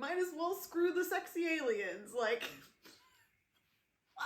Might as well screw the sexy aliens. Like, what?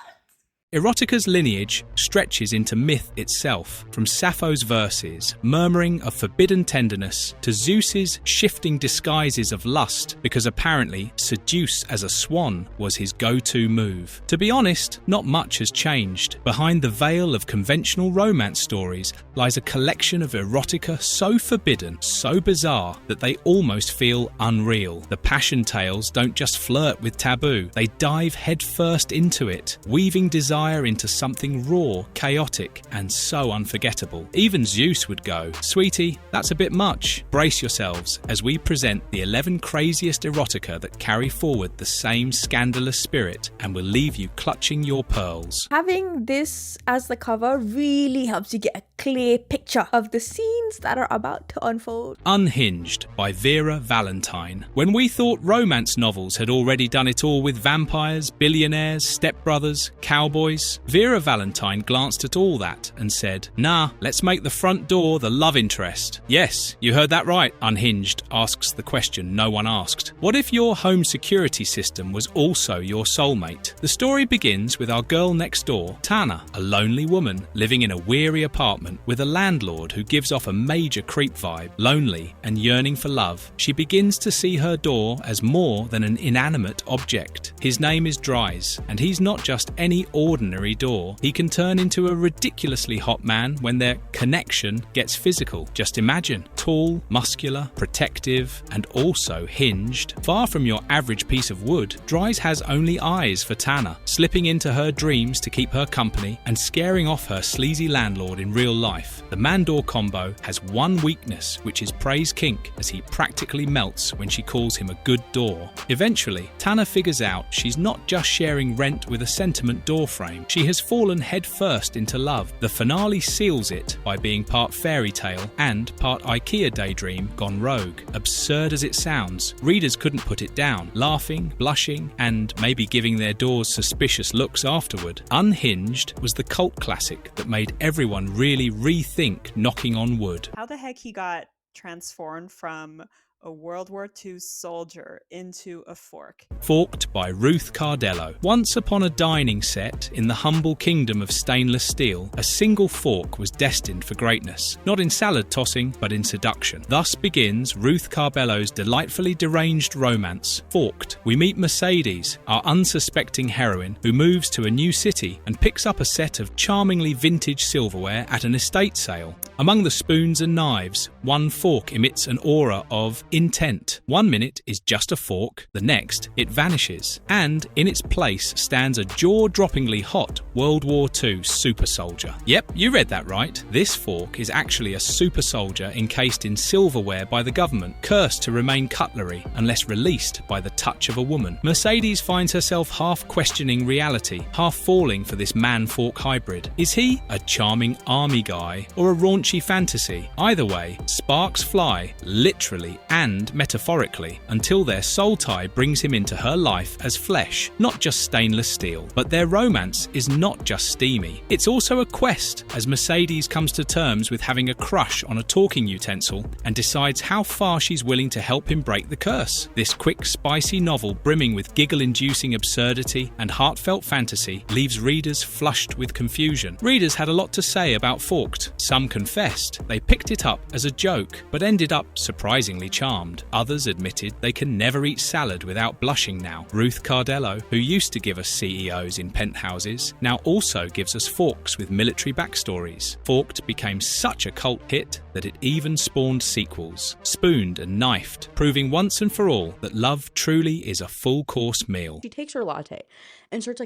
Erotica's lineage stretches into myth itself, from Sappho's verses, murmuring of forbidden tenderness, to Zeus's shifting disguises of lust, because apparently seduce as a swan was his go-to move. To be honest, not much has changed. Behind the veil of conventional romance stories lies a collection of erotica so forbidden, so bizarre, that they almost feel unreal. The passion tales don't just flirt with taboo, they dive headfirst into it, weaving desire into something raw, chaotic, and so unforgettable. Even Zeus would go, "Sweetie, that's a bit much." Brace yourselves as we present the 11 craziest erotica that carry forward the same scandalous spirit and will leave you clutching your pearls. Having this as the cover really helps you get a clear picture of the scenes that are about to unfold. Unhinged by Vera Valentine. When we thought romance novels had already done it all with vampires, billionaires, stepbrothers, cowboys, Vera Valentine glanced at all that and said, "Nah, let's make the front door the love interest." Yes, you heard that right. Unhinged asks the question no one asked. What if your home security system was also your soulmate? The story begins with our girl next door, Tana, a lonely woman living in a weary apartment with a landlord who gives off a major creep vibe. Lonely and yearning for love, she begins to see her door as more than an inanimate object. His name is Dries, and he's not just any ordinary door. He can turn into a ridiculously hot man when their connection gets physical. Just imagine, tall, muscular, protective, and also hinged. Far from your average piece of wood, Dries has only eyes for Tana, slipping into her dreams to keep her company and scaring off her sleazy landlord in real life. The man-door combo has one weakness, which is praise kink, as he practically melts when she calls him a good door. Eventually, Tana figures out she's not just sharing rent with a sentiment door frame. She has fallen headfirst into love. The finale seals it by being part fairy tale and part IKEA daydream gone rogue. Absurd as it sounds, readers couldn't put it down, laughing, blushing, and maybe giving their doors suspicious looks afterward. Unhinged was the cult classic that made everyone really rethink knocking on wood. How the heck he got transformed from a World War II soldier into a fork. Forked by Ruth Cardello. Once upon a dining set in the humble kingdom of stainless steel, a single fork was destined for greatness, not in salad tossing, but in seduction. Thus begins Ruth Cardello's delightfully deranged romance, Forked. We meet Mercedes, our unsuspecting heroine, who moves to a new city and picks up a set of charmingly vintage silverware at an estate sale. Among the spoons and knives, one fork emits an aura of intent. 1 minute is just a fork, the next it vanishes, and in its place stands a jaw-droppingly hot World War II super soldier. Yep, you read that right. This fork is actually a super soldier encased in silverware by the government, cursed to remain cutlery unless released by the touch of a woman. Mercedes finds herself half questioning reality, half falling for this man-fork hybrid. Is he a charming army guy or a raunchy fantasy? Either way, sparks fly, literally and metaphorically, until their soul tie brings him into her life as flesh, not just stainless steel. But their romance is not just steamy. It's also a quest, as Mercedes comes to terms with having a crush on a talking utensil and decides how far she's willing to help him break the curse. This quick, spicy novel brimming with giggle-inducing absurdity and heartfelt fantasy leaves readers flushed with confusion. Readers had a lot to say about Forked. Some confessed they picked it up as a joke, but ended up surprisingly charmed. Others admitted they can never eat salad without blushing now. Ruth Cardello, who used to give us CEOs in penthouses, now also gives us forks with military backstories. Forked became such a cult hit that it even spawned sequels, Spooned and Knifed, proving once and for all that love truly is a full-course meal. She takes her latte and starts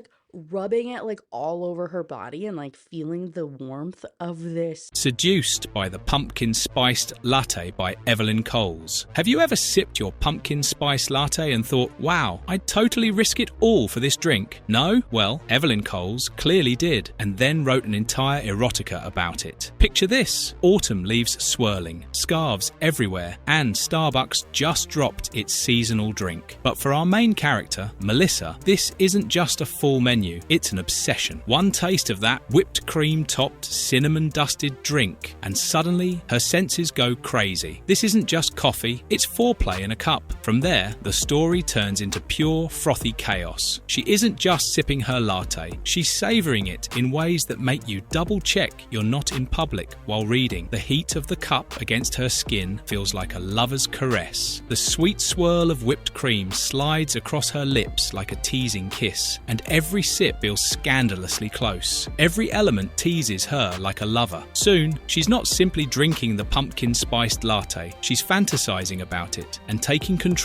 rubbing it all over her body and feeling the warmth of this. Seduced by the pumpkin spiced latte by Evelyn Coles. Have you ever sipped your pumpkin spice latte and thought, wow, I'd totally risk it all for this drink? No? Well, Evelyn Coles clearly did, and then wrote an entire erotica about it. Picture this: autumn leaves swirling, scarves everywhere, and Starbucks just dropped its seasonal drink. But for our main character, Melissa, this isn't just a full menu. It's an obsession. One taste of that whipped cream-topped, cinnamon-dusted drink, and suddenly her senses go crazy. This isn't just coffee, it's foreplay in a cup. From there, the story turns into pure, frothy chaos. She isn't just sipping her latte, she's savouring it in ways that make you double-check you're not in public while reading. The heat of the cup against her skin feels like a lover's caress. The sweet swirl of whipped cream slides across her lips like a teasing kiss, and every sip feels scandalously close. Every element teases her like a lover. Soon, she's not simply drinking the pumpkin-spiced latte, she's fantasizing about it and taking control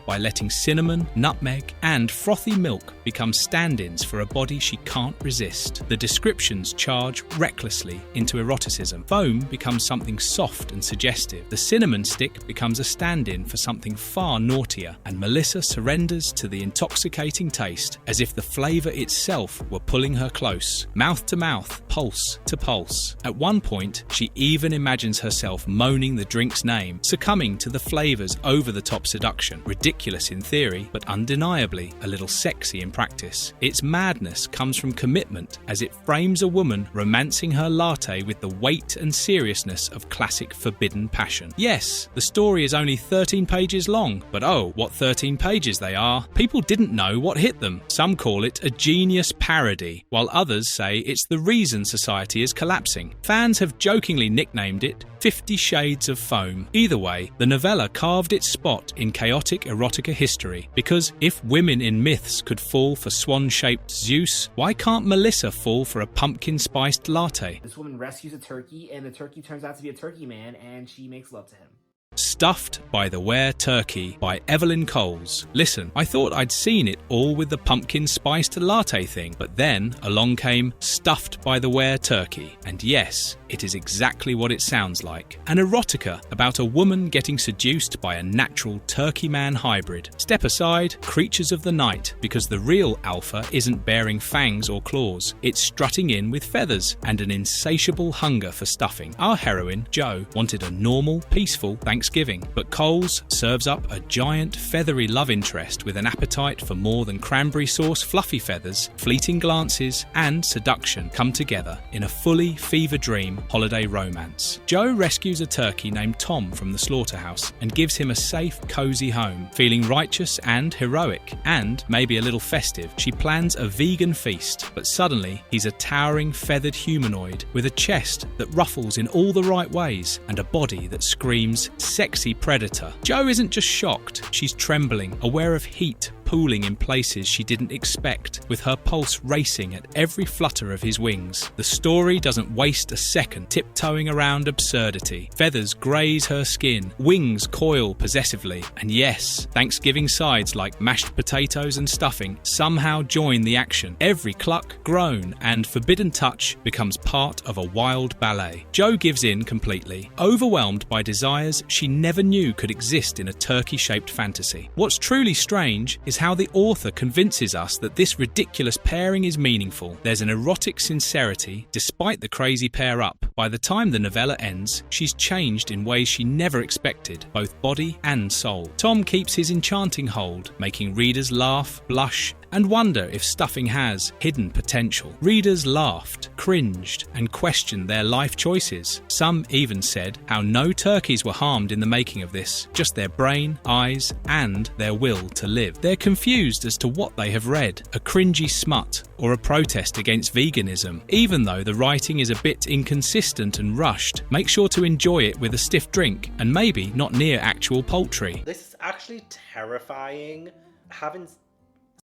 by letting cinnamon, nutmeg, and frothy milk become stand-ins for a body she can't resist. The descriptions charge recklessly into eroticism. Foam becomes something soft and suggestive. The cinnamon stick becomes a stand-in for something far naughtier, and Melissa surrenders to the intoxicating taste as if the flavour itself were pulling her close. Mouth to mouth, pulse to pulse. At one point, she even imagines herself moaning the drink's name, succumbing to the flavour's over-the-top seduction. Ridiculous in theory, but undeniably a little sexy in practice. Its madness comes from commitment as it frames a woman romancing her latte with the weight and seriousness of classic forbidden passion. Yes, the story is only 13 pages long, but oh, what 13 pages they are. People didn't know what hit them. Some call it a genius parody, while others say it's the reason society is collapsing. Fans have jokingly nicknamed it 50 Shades of Foam. Either way, the novella carved its spot in chaotic erotica history, because if women in myths could fall for swan-shaped Zeus, why can't Melissa fall for a pumpkin-spiced latte? This woman rescues a turkey, and the turkey turns out to be a turkey man, and she makes love to him. Stuffed by the Were Turkey by Evelyn Coles. Listen, I thought I'd seen it all with the pumpkin spiced latte thing, but then along came Stuffed by the Were Turkey. And yes, it is exactly what it sounds like. An erotica about a woman getting seduced by a natural turkey man hybrid. Step aside, creatures of the night, because the real alpha isn't bearing fangs or claws. It's strutting in with feathers and an insatiable hunger for stuffing. Our heroine, Jo, wanted a normal, peaceful Thanksgiving, but Coles serves up a giant feathery love interest with an appetite for more than cranberry sauce fluffy feathers. Fleeting glances and seduction come together in a fully fever dream holiday romance. Jo rescues a turkey named Tom from the slaughterhouse and gives him a safe, cozy home. Feeling righteous and heroic, and maybe a little festive, she plans a vegan feast, but suddenly he's a towering feathered humanoid with a chest that ruffles in all the right ways and a body that screams sexy predator. Jo isn't just shocked, she's trembling, aware of heat pooling in places she didn't expect, with her pulse racing at every flutter of his wings. The story doesn't waste a second tiptoeing around absurdity. Feathers graze her skin, wings coil possessively, and yes, Thanksgiving sides like mashed potatoes and stuffing somehow join the action. Every cluck, groan, and forbidden touch becomes part of a wild ballet. Jo gives in completely, overwhelmed by desires she never knew could exist in a turkey-shaped fantasy. What's truly strange is how the author convinces us that this ridiculous pairing is meaningful. There's an erotic sincerity despite the crazy pair up. By the time the novella ends, she's changed in ways she never expected, both body and soul. Tom keeps his enchanting hold, making readers laugh, blush, and wonder if stuffing has hidden potential. Readers laughed, cringed, and questioned their life choices. Some even said how no turkeys were harmed in the making of this, just their brain, eyes, and their will to live. They're confused as to what they have read, a cringy smut or a protest against veganism. Even though the writing is a bit inconsistent and rushed, make sure to enjoy it with a stiff drink and maybe not near actual poultry. This is actually terrifying, having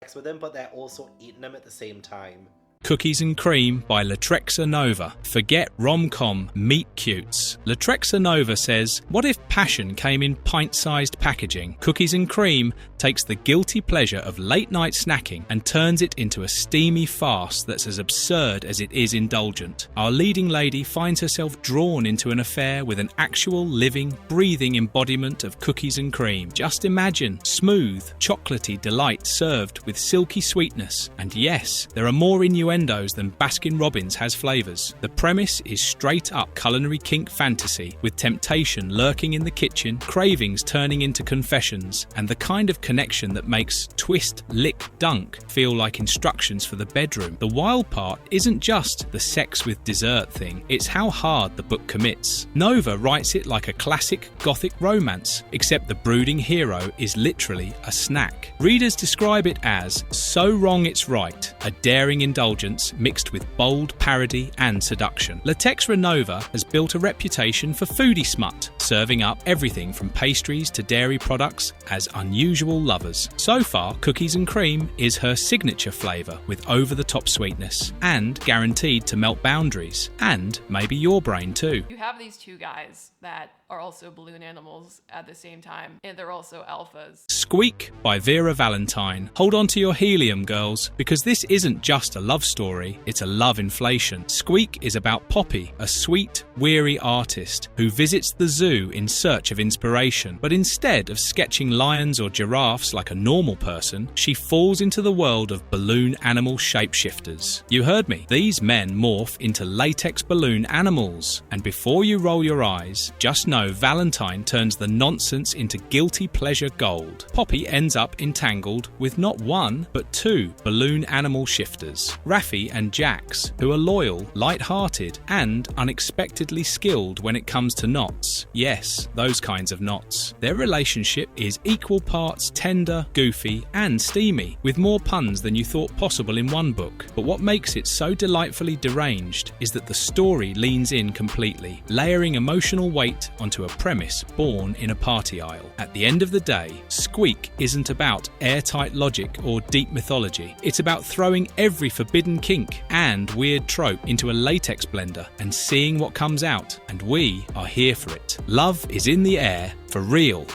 sex with them, but they're also eating them at the same time. Cookies and Cream by Latrexa Nova. Forget rom-com, meet cutes. Latrexa Nova says, what if passion came in pint-sized packaging? Cookies and Cream takes the guilty pleasure of late-night snacking and turns it into a steamy farce that's as absurd as it is indulgent. Our leading lady finds herself drawn into an affair with an actual, living, breathing embodiment of cookies and cream. Just imagine, smooth, chocolatey delight served with silky sweetness. And yes, there are more innuendos innuendos than Baskin-Robbins has flavours. The premise is straight-up culinary kink fantasy, with temptation lurking in the kitchen, cravings turning into confessions, and the kind of connection that makes twist, lick, dunk feel like instructions for the bedroom. The wild part isn't just the sex with dessert thing, it's how hard the book commits. Nova writes it like a classic gothic romance, except the brooding hero is literally a snack. Readers describe it as so wrong it's right, a daring indulgence mixed with bold parody and seduction. Latex Renova has built a reputation for foodie smut, serving up everything from pastries to dairy products as unusual lovers. So far, cookies and cream is her signature flavour, with over-the-top sweetness, and guaranteed to melt boundaries, and maybe your brain too. You have these two guys that are also balloon animals at the same time, and they're also alphas. Squeak by Vera Valentine. Hold on to your helium, girls, because this isn't just a love story, it's a love inflation. Squeak is about Poppy, a sweet, weary artist who visits the zoo in search of inspiration, but instead of sketching lions or giraffes like a normal person, she falls into the world of balloon animal shapeshifters. You heard me. These men morph into latex balloon animals, and before you roll your eyes, just know Valentine turns the nonsense into guilty pleasure gold. Poppy ends up entangled with not one, but two balloon animal shifters, Raffi and Jax, who are loyal, light-hearted, and unexpectedly skilled when it comes to knots. Yes, those kinds of knots. Their relationship is equal parts tender, goofy, and steamy, with more puns than you thought possible in one book. But what makes it so delightfully deranged is that the story leans in completely, layering emotional weight onto a premise born in a party aisle. At the end of the day, Squeak isn't about airtight logic or deep mythology. It's about throwing every forbidden kink and weird trope into a latex blender and seeing what comes out, and we are here for it. Love is in the air, for real.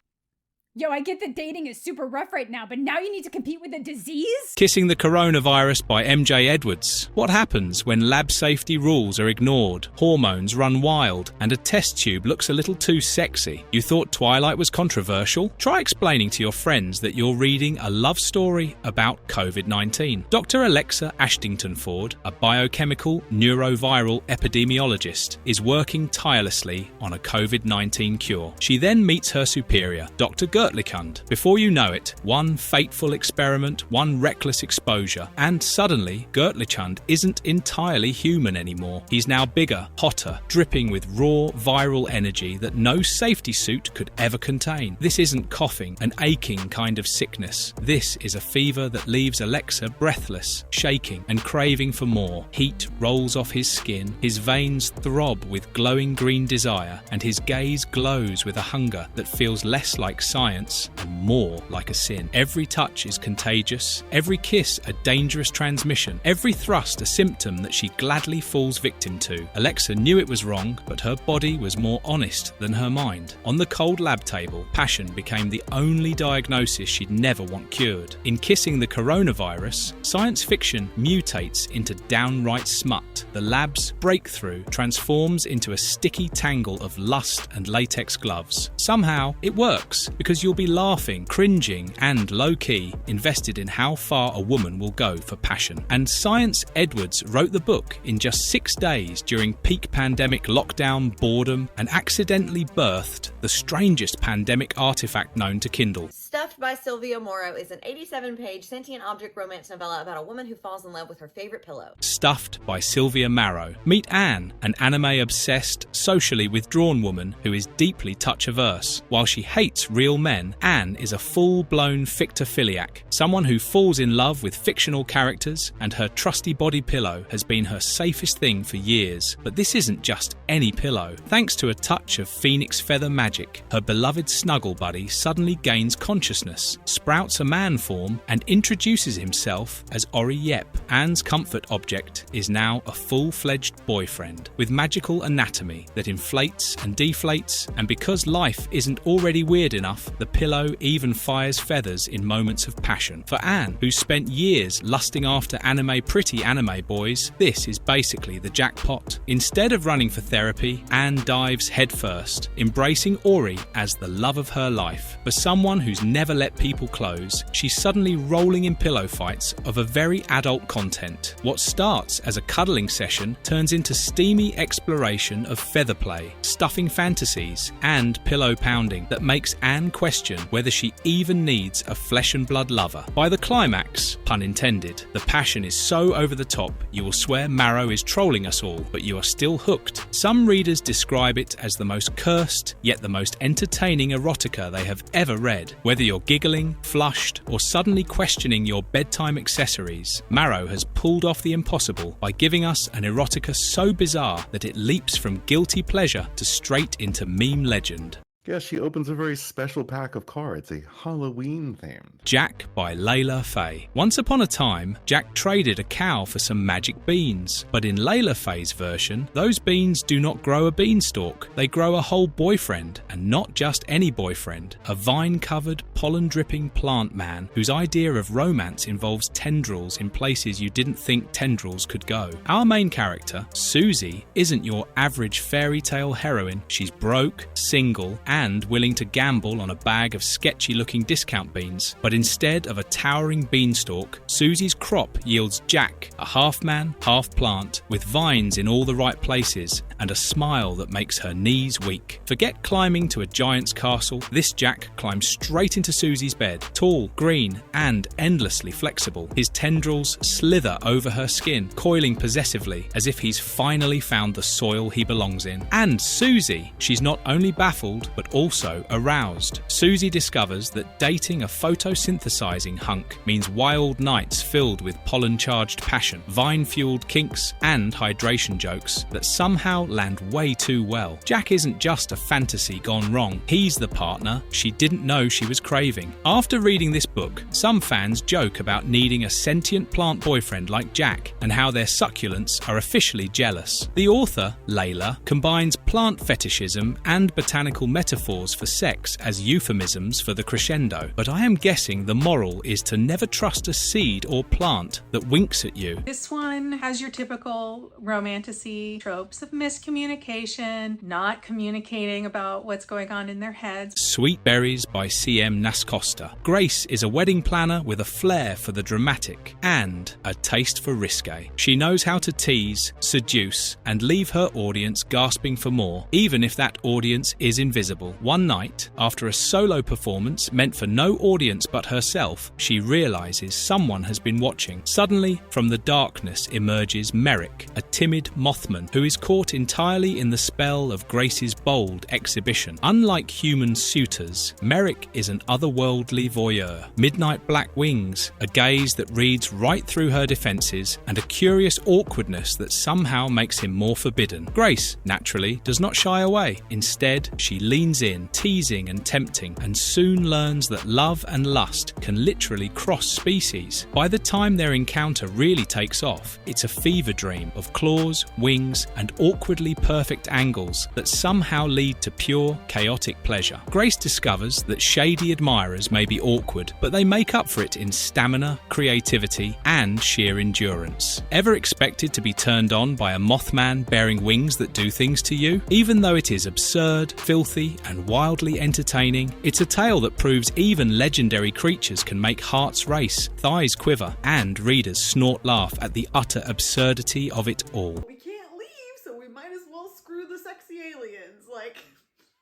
Yo, I get that dating is super rough right now, but now you need to compete with a disease? Kissing the Coronavirus by MJ Edwards. What happens when lab safety rules are ignored, hormones run wild, and a test tube looks a little too sexy? You thought Twilight was controversial? Try explaining to your friends that you're reading a love story about COVID-19. Dr. Alexa Ashtington Ford, a biochemical neuroviral epidemiologist, is working tirelessly on a COVID-19 cure. She then meets her superior, Dr. Gertlikund. Before you know it, one fateful experiment, one reckless exposure, and suddenly Gertlikund isn't entirely human anymore. He's now bigger, hotter, dripping with raw viral energy that no safety suit could ever contain. This isn't coughing, an aching kind of sickness. This is a fever that leaves Alexa breathless, shaking, and craving for more. Heat rolls off his skin, his veins throb with glowing green desire, and his gaze glows with a hunger that feels less like science and more like a sin. Every touch is contagious, every kiss a dangerous transmission, every thrust a symptom that she gladly falls victim to. Alexa knew it was wrong, but her body was more honest than her mind. On the cold lab table, passion became the only diagnosis she'd never want cured. In Kissing the Coronavirus, science fiction mutates into downright smut. The lab's breakthrough transforms into a sticky tangle of lust and latex gloves. Somehow, it works, because you'll be laughing, cringing, and low-key invested in how far a woman will go for passion. And Science Edwards wrote the book in just 6 days during peak pandemic lockdown, boredom, and accidentally birthed the strangest pandemic artifact known to Kindle. Stuffed by Sylvia Morrow is an 87-page sentient object romance novella about a woman who falls in love with her favorite pillow. Stuffed by Sylvia Marrow. Meet Anne, an anime-obsessed, socially withdrawn woman who is deeply touch-averse. While she hates real men, Anne is a full-blown fictophiliac, someone who falls in love with fictional characters, and her trusty body pillow has been her safest thing for years. But this isn't just any pillow. Thanks to a touch of phoenix feather magic, her beloved snuggle buddy suddenly gains consciousness, sprouts a man form, and introduces himself as Ori Yep. Anne's comfort object is now a full-fledged boyfriend with magical anatomy that inflates and deflates, and because life isn't already weird enough, the pillow even fires feathers in moments of passion. For Anne, who spent years lusting after pretty anime boys, this is basically the jackpot. Instead of running for therapy, Anne dives headfirst, embracing Ori as the love of her life. For someone who's never let people close, she's suddenly rolling in pillow fights of a very adult content. What starts as a cuddling session turns into steamy exploration of feather play, stuffing fantasies, and pillow pounding that makes Anne question whether she even needs a flesh and blood lover. By the climax, pun intended, the passion is so over the top you will swear Marrow is trolling us all, but you are still hooked. Some readers describe it as the most cursed, yet the most entertaining erotica they have ever read. Whether you're giggling, flushed, or suddenly questioning your bedtime accessories, Marrow has pulled off the impossible by giving us an erotica so bizarre that it leaps from guilty pleasure to straight into meme legend. Guess she opens a very special pack of cards, a Halloween themed. Jack by Layla Faye. Once upon a time, Jack traded a cow for some magic beans. But in Layla Faye's version, those beans do not grow a beanstalk. They grow a whole boyfriend, and not just any boyfriend. A vine-covered, pollen-dripping plant man whose idea of romance involves tendrils in places you didn't think tendrils could go. Our main character, Susie, isn't your average fairy tale heroine. She's broke, single, and willing to gamble on a bag of sketchy-looking discount beans. But instead of a towering beanstalk, Susie's crop yields Jack, a half-man, half-plant, with vines in all the right places, and a smile that makes her knees weak. Forget climbing to a giant's castle, this Jack climbs straight into Susie's bed, tall, green, and endlessly flexible. His tendrils slither over her skin, coiling possessively, as if he's finally found the soil he belongs in. And Susie, she's not only baffled, but also aroused. Susie discovers that dating a photosynthesizing hunk means wild nights filled with pollen-charged passion, vine-fueled kinks, and hydration jokes that somehow land way too well. Jack isn't just a fantasy gone wrong. He's the partner she didn't know she was craving. After reading this book, some fans joke about needing a sentient plant boyfriend like Jack and how their succulents are officially jealous. The author, Layla, combines plant fetishism and botanical metaphors for sex as euphemisms for the crescendo, but I am guessing the moral is to never trust a seed or plant that winks at you. This one has your typical romantasy tropes of miscommunication, not communicating about what's going on in their heads. Sweet Berries by C.M. Nascosta. Grace is a wedding planner with a flair for the dramatic and a taste for risque. She knows how to tease, seduce, and leave her audience gasping for more, even if that audience is invisible. One night, after a solo performance meant for no audience but herself, she realizes someone has been watching. Suddenly, from the darkness emerges Merrick, a timid Mothman who is caught entirely in the spell of Grace's bold exhibition. Unlike human suitors, Merrick is an otherworldly voyeur. Midnight black wings, a gaze that reads right through her defenses, and a curious awkwardness that somehow makes him more forbidden. Grace, naturally, does not shy away. Instead, she leans in, teasing and tempting, and soon learns that love and lust can literally cross species. By the time their encounter really takes off, it's a fever dream of claws, wings, and awkwardly perfect angles that somehow lead to pure, chaotic pleasure. Grace discovers that shady admirers may be awkward, but they make up for it in stamina, creativity, and sheer endurance. Ever expected to be turned on by a Mothman bearing wings that do things to you? Even though it is absurd, filthy, and wildly entertaining, it's a tale that proves even legendary creatures can make hearts race, thighs quiver, and readers snort laugh at the utter absurdity of it all. We can't leave, so we might as well screw the sexy aliens, like...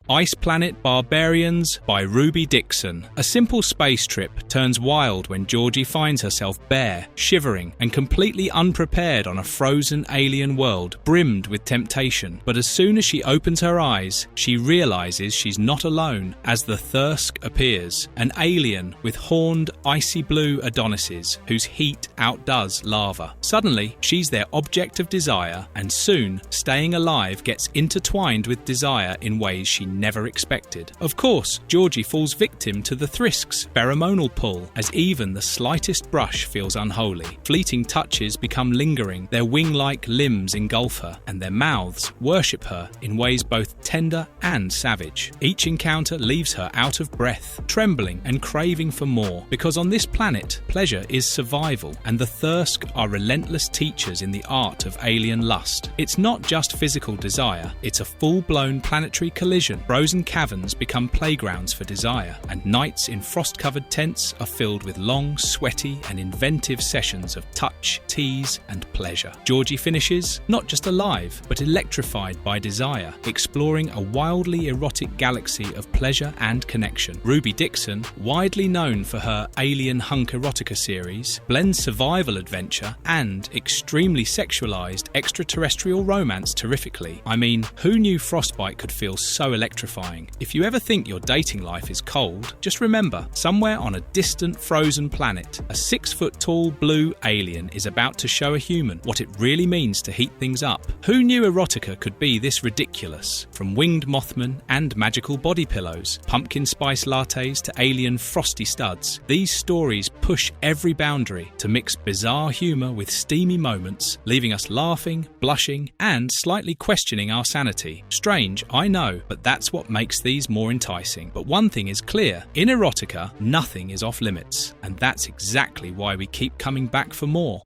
Ice Planet Barbarians by Ruby Dixon. A simple space trip turns wild when Georgie finds herself bare, shivering, and completely unprepared on a frozen alien world brimmed with temptation. But as soon as she opens her eyes, she realizes she's not alone as the Thirsk appears, an alien with horned, icy blue Adonises whose heat outdoes lava. Suddenly, she's their object of desire, and soon, staying alive gets intertwined with desire in ways she never expected. Of course, Georgie falls victim to the Thrisk's pheromonal pull, as even the slightest brush feels unholy. Fleeting touches become lingering, their wing-like limbs engulf her, and their mouths worship her in ways both tender and savage. Each encounter leaves her out of breath, trembling and craving for more, because on this planet, pleasure is survival, and the Thirsk are relentless teachers in the art of alien lust. It's not just physical desire, it's a full-blown planetary collision. Frozen caverns become playgrounds for desire, and nights in frost-covered tents are filled with long, sweaty and inventive sessions of touch, tease and pleasure. Georgie finishes not just alive, but electrified by desire, exploring a wildly erotic galaxy of pleasure and connection. Ruby Dixon, widely known for her Alien Hunk Erotica series, blends survival adventure and extremely sexualized extraterrestrial romance terrifically. I mean, who knew Frostbite could feel so electrifying? If you ever think your dating life is cold, just remember, somewhere on a distant frozen planet, a 6-foot-tall blue alien is about to show a human what it really means to heat things up. Who knew erotica could be this ridiculous? From winged Mothmen and magical body pillows, pumpkin spice lattes to alien frosty studs, these stories push every boundary to mix bizarre humour with steamy moments, leaving us laughing, blushing, and slightly questioning our sanity. Strange, I know, but that's what makes these more enticing. But one thing is clear, in erotica, nothing is off limits, and that's exactly why we keep coming back for more.